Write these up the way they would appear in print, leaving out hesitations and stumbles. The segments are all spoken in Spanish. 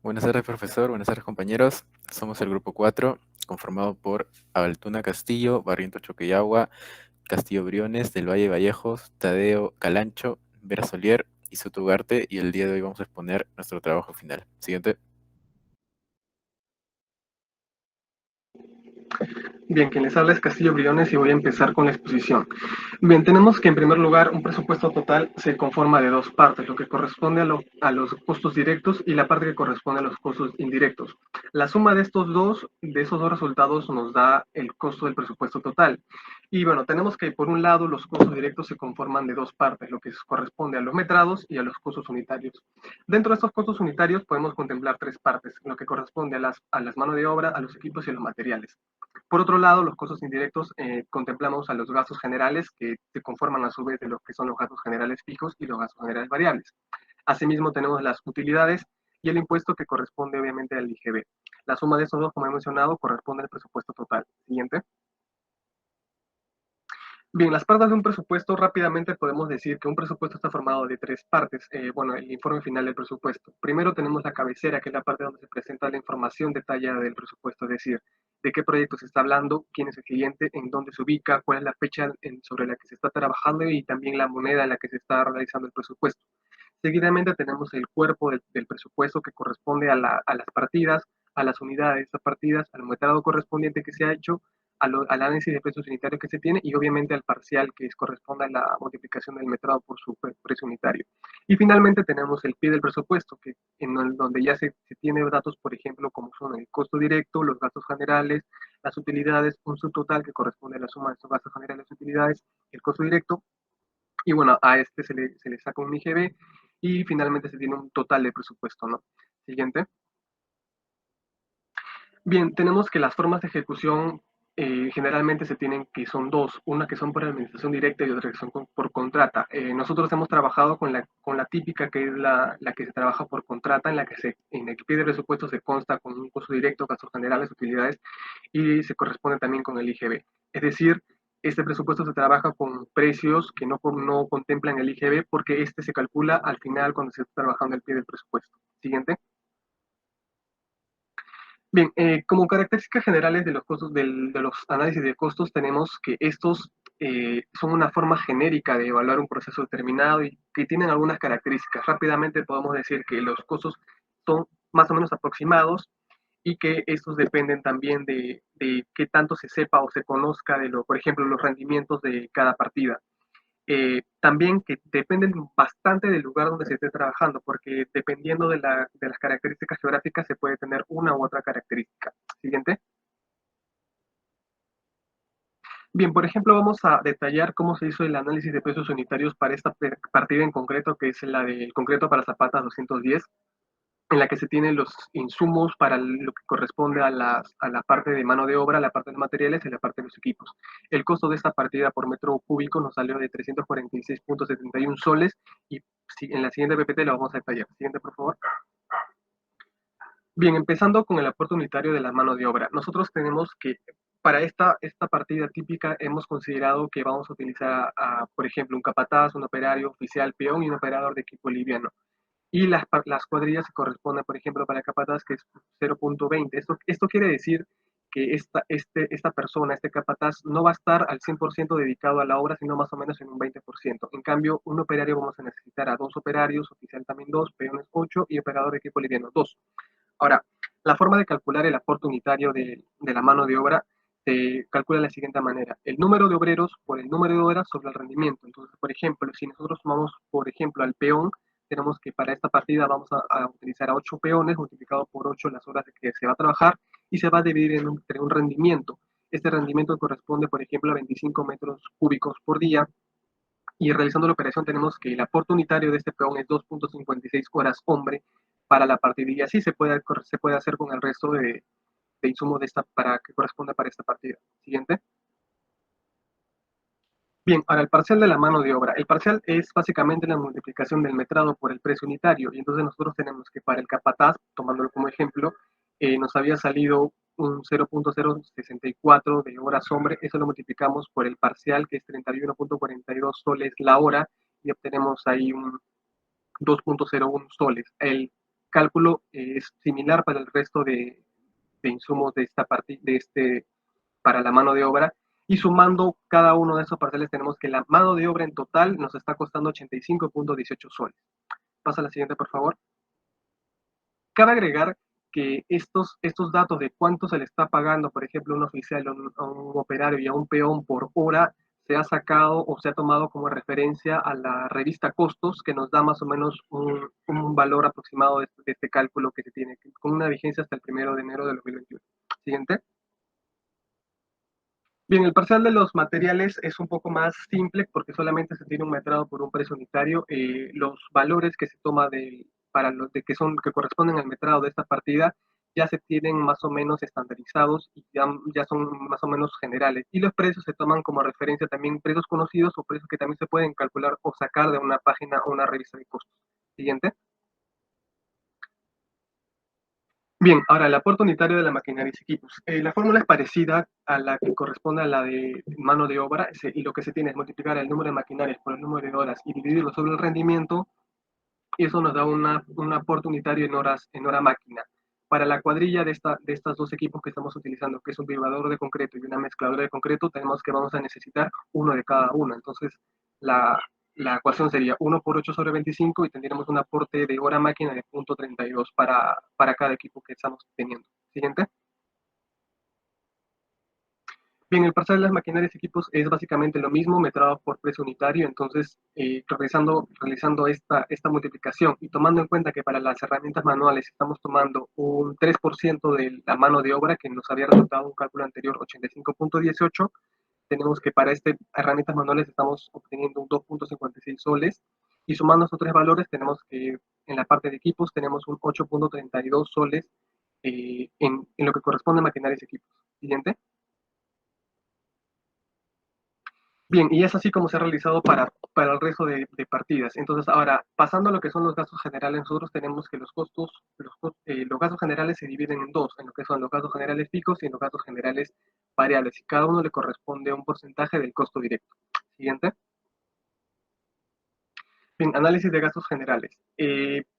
Buenas tardes, profesor. Buenas tardes, compañeros. Somos el grupo 4, conformado por Abaltuna Castillo, Barrientos Choqueyaua, Castillo Briones, del Valle Vallejos, Tadeo Calancho, Vera Solier y Sotugarte, y el día de hoy vamos a exponer nuestro trabajo final. Siguiente. Bien, quien les habla es Castillo Briones y voy a empezar con la exposición. Bien, tenemos que en primer lugar un presupuesto total se conforma de dos partes, lo que corresponde a los costos directos y la parte que corresponde a los costos indirectos. La suma de esos dos resultados nos da el costo del presupuesto total. Y bueno, tenemos que por un lado los costos directos se conforman de dos partes, lo que corresponde a los metrados y a los costos unitarios. Dentro de estos costos unitarios podemos contemplar tres partes, lo que corresponde a las manos de obra, a los equipos y a los materiales. Por otro lado, los costos indirectos contemplamos a los gastos generales que se conforman a su vez de lo que son los gastos generales fijos y los gastos generales variables. Asimismo, tenemos las utilidades y el impuesto que corresponde obviamente al IGB. La suma de esos dos, como he mencionado, corresponde al presupuesto total. Siguiente. Bien, las partes de un presupuesto, rápidamente podemos decir que un presupuesto está formado de tres partes. Bueno, el informe final del presupuesto. Primero tenemos la cabecera, que es la parte donde se presenta la información detallada del presupuesto, es decir, de qué proyecto se está hablando, quién es el cliente, en dónde se ubica, cuál es la fecha sobre la que se está trabajando y también la moneda en la que se está realizando el presupuesto. Seguidamente tenemos el cuerpo del presupuesto que corresponde a las partidas, a las unidades de estas partidas, al metrado correspondiente que se ha hecho, al análisis de precios unitarios que se tiene y obviamente al parcial que corresponde a la multiplicación del metrado por su precio unitario. Y finalmente tenemos el pie del presupuesto, que donde ya se tiene datos, por ejemplo, como son el costo directo, los gastos generales, las utilidades, un subtotal que corresponde a la suma de estos gastos generales y utilidades, el costo directo, y bueno, a este se le saca un IGB y finalmente se tiene un total de presupuesto, ¿no? Siguiente. Bien, tenemos que las formas de ejecución generalmente se tienen que son dos, una que son por administración directa y otra que son por contrata. Nosotros hemos trabajado con la típica que es la que se trabaja por contrata, en el que pide presupuesto se consta con un costo directo, gastos generales, utilidades y se corresponde también con el IGB. Es decir, este presupuesto se trabaja con precios que no contemplan el IGB porque este se calcula al final cuando se está trabajando el pie del presupuesto. Siguiente. Bien, como características generales de los costos de los análisis de costos, tenemos que estos son una forma genérica de evaluar un proceso determinado y que tienen algunas características. Rápidamente podemos decir que los costos son más o menos aproximados y que estos dependen también de qué tanto se sepa o se conozca por ejemplo, los rendimientos de cada partida. También que dependen bastante del lugar donde se esté trabajando, porque dependiendo de las características geográficas se puede tener una u otra característica. Siguiente. Bien, por ejemplo, vamos a detallar cómo se hizo el análisis de precios unitarios para esta partida en concreto, que es la del concreto para zapatas 210, en la que se tienen los insumos para lo que corresponde a la parte de mano de obra, la parte de materiales y la parte de los equipos. El costo de esta partida por metro cúbico nos salió de 346.71 soles y en la siguiente PPT lo vamos a detallar. Siguiente, por favor. Bien, empezando con el aporte unitario de la mano de obra. Nosotros tenemos que, para esta partida típica, hemos considerado que vamos a utilizar, por ejemplo, un capataz, un operario oficial peón y un operador de equipo liviano. Y las cuadrillas se corresponden, por ejemplo, para capataz, que es 0.20. Esto quiere decir que esta persona, este capataz, no va a estar al 100% dedicado a la obra, sino más o menos en un 20%. En cambio, un operario vamos a necesitar a dos operarios, oficial también dos, peones 8 y operador de equipo liviano 2. Ahora, la forma de calcular el aporte unitario de la mano de obra se calcula de la siguiente manera. El número de obreros por el número de horas sobre el rendimiento. Entonces, por ejemplo, si nosotros tomamos, por ejemplo, al peón, tenemos que para esta partida vamos a utilizar a 8 peones, multiplicado por 8 las horas que se va a trabajar, y se va a dividir entre un rendimiento. Este rendimiento corresponde, por ejemplo, a 25 metros cúbicos por día, y realizando la operación tenemos que el aporte unitario de este peón es 2.56 horas hombre para la partida, y así se puede hacer con el resto de insumos que corresponde para esta partida. Siguiente. Bien, ahora el parcial de la mano de obra. El parcial es básicamente la multiplicación del metrado por el precio unitario, y entonces nosotros tenemos que para el capataz, tomándolo como ejemplo, nos había salido un 0.064 de horas hombre, eso lo multiplicamos por el parcial, que es 31.42 soles la hora, y obtenemos ahí un 2.01 soles. cálculo es similar para el resto de insumos de esta parte, para la mano de obra, y sumando cada uno de esos parciales tenemos que la mano de obra en total nos está costando 85.18 soles. Pasa a la siguiente, por favor. Cabe agregar que estos datos de cuánto se le está pagando, por ejemplo, a un oficial, a un operario y a un peón por hora, se ha sacado o se ha tomado como referencia a la revista Costos, que nos da más o menos un valor aproximado de este cálculo que se tiene, con una vigencia hasta el 1 de enero de 2021. Siguiente. Bien, el parcial de los materiales es un poco más simple porque solamente se tiene un metrado por un precio unitario. Los valores que se toma para los de que corresponden al metrado de esta partida ya se tienen más o menos estandarizados y ya son más o menos generales. Y los precios se toman como referencia también precios conocidos o precios que también se pueden calcular o sacar de una página o una revista de costos. Siguiente. Bien, ahora el aporte unitario de la maquinaria y equipos. La fórmula es parecida a la que corresponde a la de mano de obra, y lo que se tiene es multiplicar el número de maquinarias por el número de horas y dividirlo sobre el rendimiento, y eso nos da un aporte unitario en hora máquina. Para la cuadrilla de estos dos equipos que estamos utilizando, que es un vibrador de concreto y una mezcladora de concreto, tenemos que vamos a necesitar uno de cada uno. Entonces, la ecuación sería 1 por 8 sobre 25 y tendríamos un aporte de hora máquina de 0.32 para cada equipo que estamos teniendo. Siguiente. Bien, el parcial de las maquinarias y equipos es básicamente lo mismo, metrado por precio unitario. Entonces, realizando esta multiplicación y tomando en cuenta que para las herramientas manuales estamos tomando un 3% de la mano de obra, que nos había resultado un cálculo anterior 85.18, tenemos que para herramientas manuales estamos obteniendo un 2.56 soles, y sumando estos tres valores tenemos que en la parte de equipos tenemos un 8.32 soles en lo que corresponde a maquinarias y equipos. Siguiente. Bien, y es así como se ha realizado para el resto de partidas. Entonces, ahora, pasando a lo que son los gastos generales, nosotros tenemos que los gastos generales se dividen en dos, en lo que son los gastos generales fijos y los gastos generales variables, y cada uno le corresponde a un porcentaje del costo directo. Siguiente. Bien, análisis de gastos generales.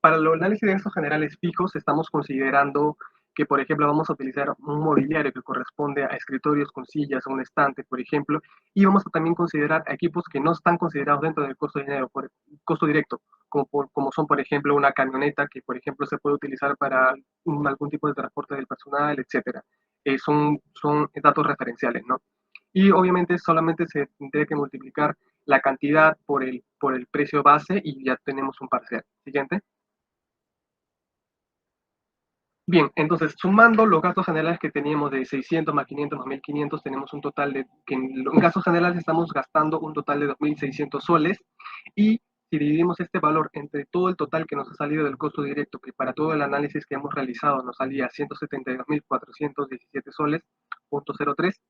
Para el análisis de gastos generales fijos, estamos considerando que, por ejemplo, vamos a utilizar un mobiliario que corresponde a escritorios con sillas o un estante, por ejemplo, y vamos a también considerar equipos que no están considerados dentro del costo de dinero, por costo directo, como son, por ejemplo, una camioneta que, por ejemplo, se puede utilizar para algún tipo de transporte del personal, etcétera. Son datos referenciales, ¿no? Y obviamente solamente se tendría que multiplicar la cantidad por el precio base y ya tenemos un parcial. Siguiente. Bien, entonces sumando los gastos generales que teníamos de 600 más 500 más 1500, tenemos un total de, que en gastos generales estamos gastando un total de 2600 soles, y si dividimos este valor entre todo el total que nos ha salido del costo directo, que para todo el análisis que hemos realizado nos salía 172.417 soles, punto 03,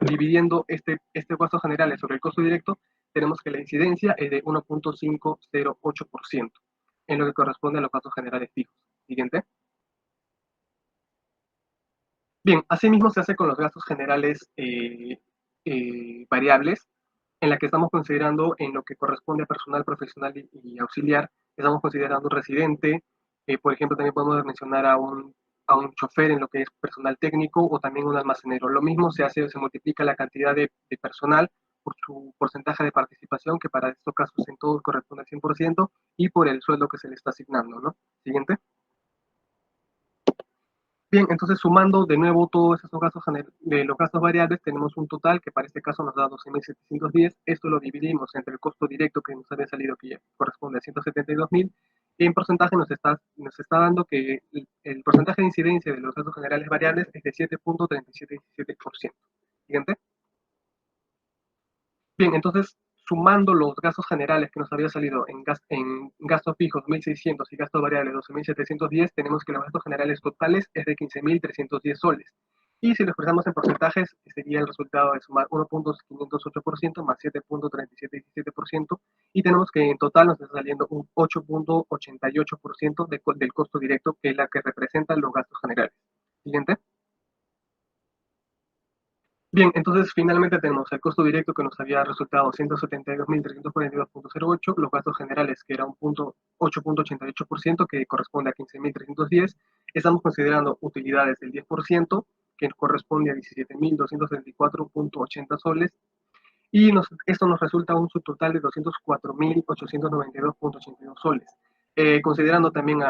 dividiendo este gasto general sobre el costo directo, tenemos que la incidencia es de 1.508% en lo que corresponde a los gastos generales fijos. Siguiente. Bien, asimismo se hace con los gastos generales variables, en la que estamos considerando en lo que corresponde a personal profesional y auxiliar, estamos considerando un residente, por ejemplo, también podemos mencionar a un chofer en lo que es personal técnico, o también un almacenero. Lo mismo se multiplica la cantidad de personal por su porcentaje de participación, que para estos casos en todos corresponde al 100%, y por el sueldo que se le está asignando, ¿no? Siguiente. Bien, entonces sumando de nuevo todos esos gastos de los gastos variables, tenemos un total que para este caso nos da 12.710. Esto lo dividimos entre el costo directo que nos había salido, que ya corresponde a 172.000, y en porcentaje nos está dando que el porcentaje de incidencia de los gastos generales variables es de 7.3717%. Siguiente. Bien, entonces, sumando los gastos generales que nos había salido en gastos fijos 1.600 y gastos variables 12.710, tenemos que los gastos generales totales es de 15.310 soles. Y si lo expresamos en porcentajes, sería el resultado de sumar 1.508% más 7.3717%, y tenemos que en total nos está saliendo un 8.88% del costo directo, que es la que representan los gastos generales. Siguiente. Bien, entonces finalmente tenemos el costo directo que nos había resultado 172.342.08, los gastos generales que era un 8.88% que corresponde a 15.310. Estamos considerando utilidades del 10% que corresponde a 17.274.80 soles y esto nos resulta un subtotal de 204.892.82 soles. Considerando también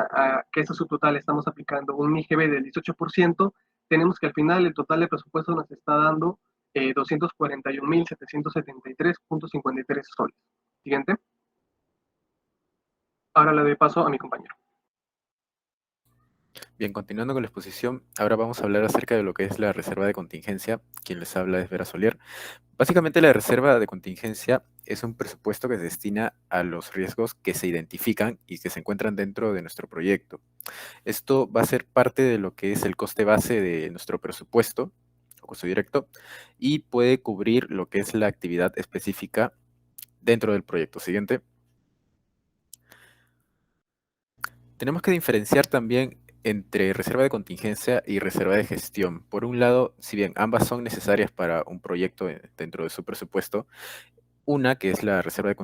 que ese subtotal estamos aplicando un IGB del 18%, tenemos que al final el total de presupuesto nos está dando 241.773.53 soles. Siguiente. Ahora le doy paso a mi compañero. Bien, continuando con la exposición, ahora vamos a hablar acerca de lo que es la reserva de contingencia. Quien les habla es Vera Solier. Básicamente, la reserva de contingencia es un presupuesto que se destina a los riesgos que se identifican y que se encuentran dentro de nuestro proyecto. Esto va a ser parte de lo que es el coste base de nuestro presupuesto, o costo directo, y puede cubrir lo que es la actividad específica dentro del proyecto. Siguiente. Tenemos que diferenciar también entre reserva de contingencia y reserva de gestión. Por un lado, si bien ambas son necesarias para un proyecto dentro de su presupuesto, una, que es la reserva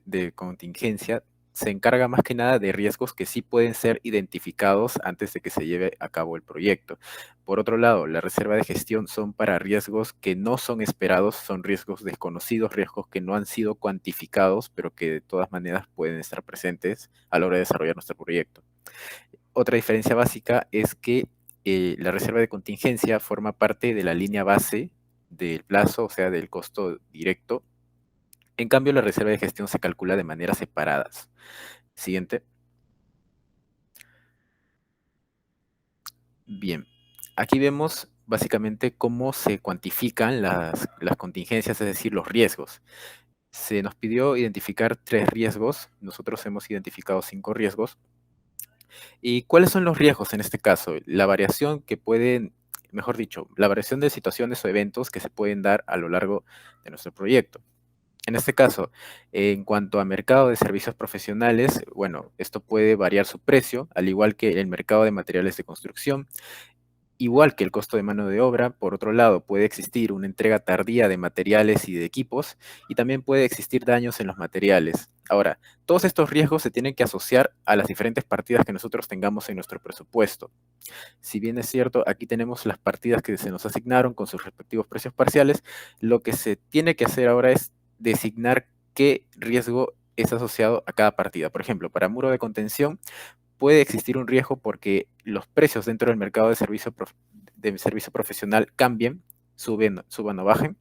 de contingencia, se encarga más que nada de riesgos que sí pueden ser identificados antes de que se lleve a cabo el proyecto. Por otro lado, la reserva de gestión son para riesgos que no son esperados, son riesgos desconocidos, riesgos que no han sido cuantificados, pero que de todas maneras pueden estar presentes a la hora de desarrollar nuestro proyecto. Otra diferencia básica es que la reserva de contingencia forma parte de la línea base del plazo, o sea, del costo directo. En cambio, la reserva de gestión se calcula de maneras separadas. Siguiente. Bien, aquí vemos básicamente cómo se cuantifican las contingencias, es decir, los riesgos. Se nos pidió identificar 3 riesgos, nosotros hemos identificado 5 riesgos. ¿Y cuáles son los riesgos en este caso? La variación que pueden, mejor dicho, la variación de situaciones o eventos que se pueden dar a lo largo de nuestro proyecto. En este caso, en cuanto a mercado de servicios profesionales, bueno, esto puede variar su precio, al igual que el mercado de materiales de construcción, igual que el costo de mano de obra. Por otro lado, puede existir una entrega tardía de materiales y de equipos, y también puede existir daños en los materiales. Ahora, todos estos riesgos se tienen que asociar a las diferentes partidas que nosotros tengamos en nuestro presupuesto. Si bien es cierto, aquí tenemos las partidas que se nos asignaron con sus respectivos precios parciales, lo que se tiene que hacer ahora es designar qué riesgo es asociado a cada partida. Por ejemplo, para muro de contención puede existir un riesgo porque los precios dentro del mercado de servicio profesional cambien, suban o bajen,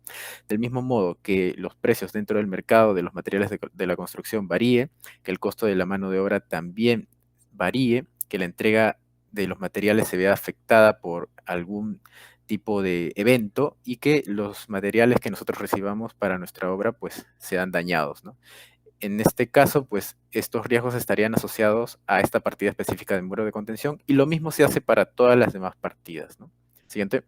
del mismo modo que los precios dentro del mercado de los materiales de la construcción varíe, que el costo de la mano de obra también varíe, que la entrega de los materiales se vea afectada por algún tipo de evento y que los materiales que nosotros recibamos para nuestra obra pues sean dañados, ¿no? En este caso, pues estos riesgos estarían asociados a esta partida específica de muro de contención, y lo mismo se hace para todas las demás partidas, ¿no? Siguiente.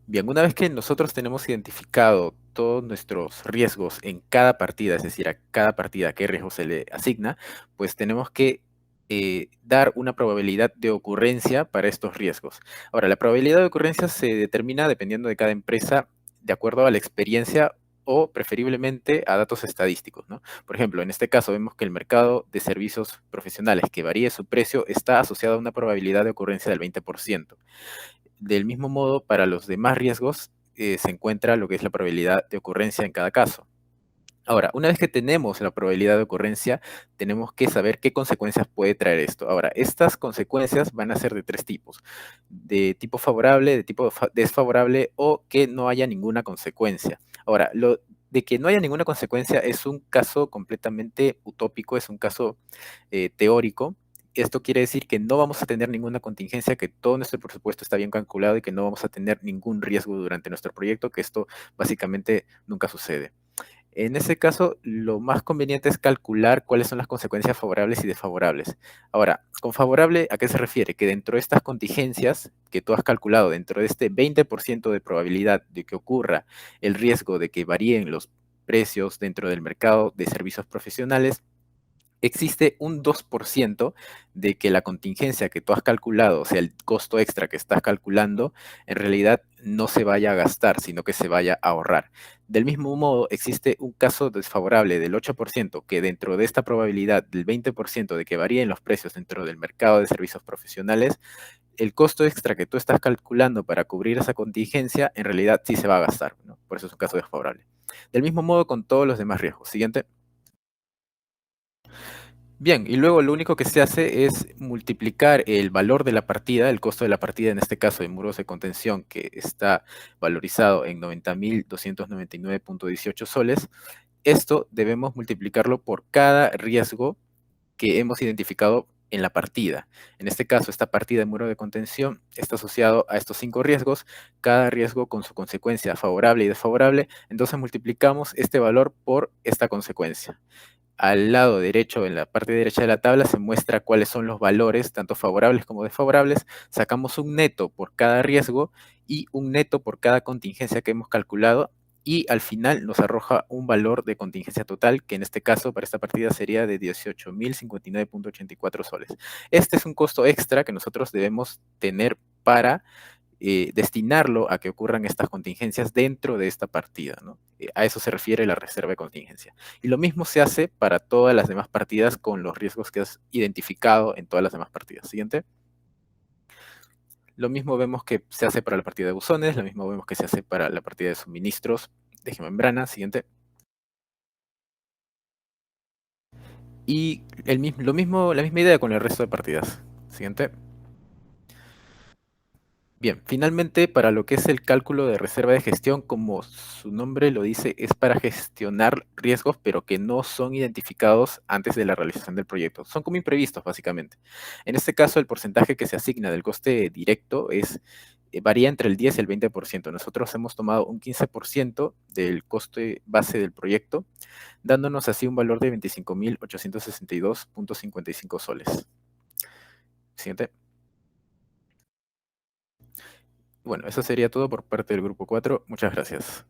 Bien, una vez que nosotros tenemos identificado todos nuestros riesgos en cada partida, es decir, a cada partida qué riesgo se le asigna, pues tenemos que dar una probabilidad de ocurrencia para estos riesgos. Ahora, la probabilidad de ocurrencia se determina dependiendo de cada empresa, de acuerdo a la experiencia o preferiblemente a datos estadísticos, ¿no? Por ejemplo, en este caso vemos que el mercado de servicios profesionales que varíe su precio está asociado a una probabilidad de ocurrencia del 20%. Del mismo modo, para los demás riesgos se encuentra lo que es la probabilidad de ocurrencia en cada caso. Ahora, una vez que tenemos la probabilidad de ocurrencia, tenemos que saber qué consecuencias puede traer esto. Ahora, estas consecuencias van a ser de 3 tipos: de tipo favorable, de tipo desfavorable o que no haya ninguna consecuencia. Ahora, lo de que no haya ninguna consecuencia es un caso completamente utópico, es un caso teórico. Esto quiere decir que no vamos a tener ninguna contingencia, que todo nuestro presupuesto está bien calculado y que no vamos a tener ningún riesgo durante nuestro proyecto, que esto básicamente nunca sucede. En ese caso, lo más conveniente es calcular cuáles son las consecuencias favorables y desfavorables. Ahora, con favorable, ¿a qué se refiere? Que dentro de estas contingencias que tú has calculado, dentro de este 20% de probabilidad de que ocurra el riesgo de que varíen los precios dentro del mercado de servicios profesionales, existe un 2% de que la contingencia que tú has calculado, o sea, el costo extra que estás calculando, en realidad no se vaya a gastar, sino que se vaya a ahorrar. Del mismo modo, existe un caso desfavorable del 8% que dentro de esta probabilidad del 20% de que varíen los precios dentro del mercado de servicios profesionales, el costo extra que tú estás calculando para cubrir esa contingencia, en realidad sí se va a gastar, ¿no? Por eso es un caso desfavorable. Del mismo modo con todos los demás riesgos. Siguiente. Bien, y luego lo único que se hace es multiplicar el valor de la partida, el costo de la partida, en este caso de muros de contención, que está valorizado en 90.299.18 soles. Esto debemos multiplicarlo por cada riesgo que hemos identificado en la partida. En este caso, esta partida de muro de contención está asociado a estos 5 riesgos, cada riesgo con su consecuencia favorable y desfavorable. Entonces multiplicamos este valor por esta consecuencia. Al lado derecho, en la parte derecha de la tabla, se muestra cuáles son los valores, tanto favorables como desfavorables. Sacamos un neto por cada riesgo y un neto por cada contingencia que hemos calculado. Y al final nos arroja un valor de contingencia total, que en este caso para esta partida sería de 18.059.84 soles. Este es un costo extra que nosotros debemos tener para destinarlo a que ocurran estas contingencias dentro de esta partida, ¿no? A eso se refiere la reserva de contingencia. Y lo mismo se hace para todas las demás partidas con los riesgos que has identificado en todas las demás partidas. Siguiente. Lo mismo vemos que se hace para la partida de buzones, lo mismo vemos que se hace para la partida de suministros de geomembrana. Siguiente. Y lo mismo, la misma idea con el resto de partidas. Siguiente. Bien, finalmente para lo que es el cálculo de reserva de gestión, como su nombre lo dice, es para gestionar riesgos, pero que no son identificados antes de la realización del proyecto. Son como imprevistos, básicamente. En este caso, el porcentaje que se asigna del coste directo varía entre el 10 y el 20%. Nosotros hemos tomado un 15% del coste base del proyecto, dándonos así un valor de 25.862.55 soles. Siguiente. Bueno, eso sería todo por parte del grupo 4. Muchas gracias.